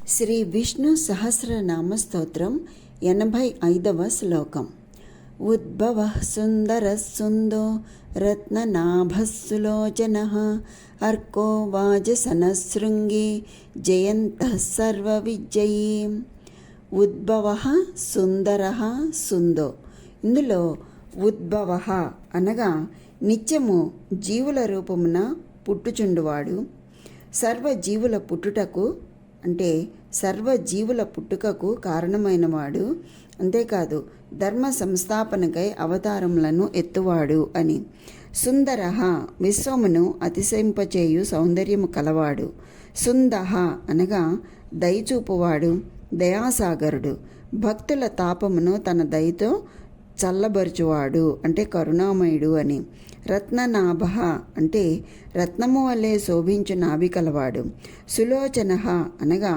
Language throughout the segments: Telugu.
శ్రీ విష్ణు సహస్రనామ స్తోత్రం 85వ శ్లోకం. ఉద్భవ సుందర సుందో రత్ననాభస్సులోచనః అర్కో వాజసనశృంగి జయంత సర్వవిజయీ. ఉద్భవ సుందర సుందో. ఇందులో ఉద్భవ అనగా నిత్యము జీవుల రూపమున పుట్టుచుండువాడు, సర్వజీవుల పుట్టుటకు అంటే సర్వజీవుల పుట్టుకకు కారణమైనవాడు, అంతేకాదు ధర్మ సంస్థాపనకై అవతారములను ఎత్తువాడు అని. సుందర విశ్వమును అతిశయింపచేయు సౌందర్యము కలవాడు. సుందహ అనగా దయచూపువాడు, దయాసాగరుడు, భక్తుల తాపమును తన దయతో చల్లబరుచువాడు అంటే కరుణామయుడు అని. రత్ననాభ అంటే రత్నము వలె శోభించు నాభి కలవాడు. సులోచన అనగా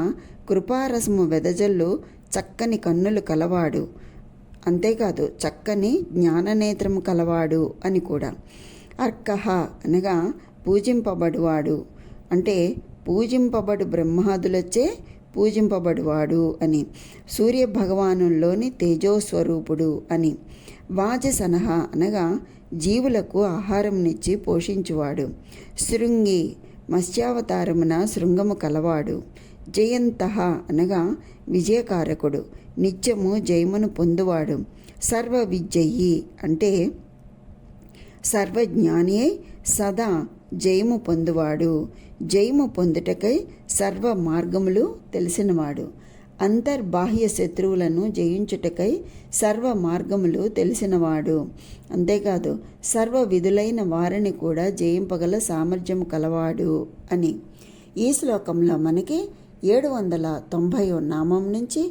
కృపారసము వెదజల్లు చక్కని కన్నులు కలవాడు, అంతేకాదు చక్కని జ్ఞాననేత్రము కలవాడు అని కూడా. అర్కహ అనగా పూజింపబడువాడు అంటే పూజింపబడు బ్రహ్మాదులచే పూజింపబడువాడు అని. సూర్య భగవానుల్లోని తేజోస్వరూపుడు అని. వాజసనహ అనగా జీవులకు ఆహారంనిచ్చి పోషించువాడు. శృంగి మత్స్యావతారమున శృంగము కలవాడు. జయంతః అనగా విజయకారకుడు, నిత్యము జయమును పొందువాడు. సర్వ విజయీ అంటే సర్వజ్ఞాని అయి సదా జయము పొందువాడు. జయము పొందుటకై సర్వ మార్గములు తెలిసినవాడు. అంతర్బాహ్య శత్రువులను జయించుటకై సర్వ మార్గములు తెలిసినవాడు, అంతేకాదు సర్వ విధులైన వారిని కూడా జయింపగల సామర్థ్యం కలవాడు అని. ఈ శ్లోకంలో మనకి 790వ నామం నుంచి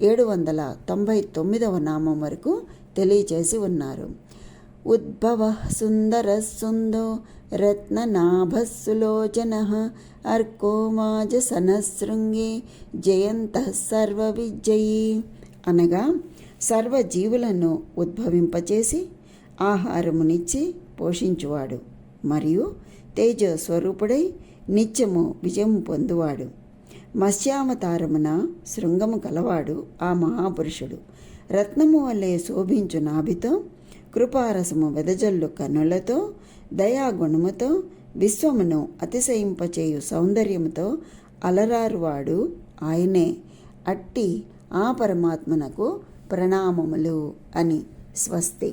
799వ నామం వరకు తెలియచేసి ఉన్నారు. ఉద్భవ సుందర సుందో రత్ననాభస్సులోచనః అర్కో వాజసనశృంగి జయంత సర్వవిజయీ అనగా సర్వజీవులను ఉద్భవింపచేసి ఆహారమునిచ్చి పోషించువాడు మరియు తేజస్వరూపుడై నిత్యము విజయము పొందువాడు. మత్స్యావతారమున శృంగము కలవాడు ఆ మహాపురుషుడు. రత్నము వలె శోభించు నాభితో, కృపారసము వెదజల్లు కన్నులతో, దయాగుణముతో, విశ్వమును అతిశయింపచేయు సౌందర్యముతో అలరారువాడు ఆయనే. అట్టి ఆ పరమాత్మనకు ప్రణామములు అని. స్వస్తి.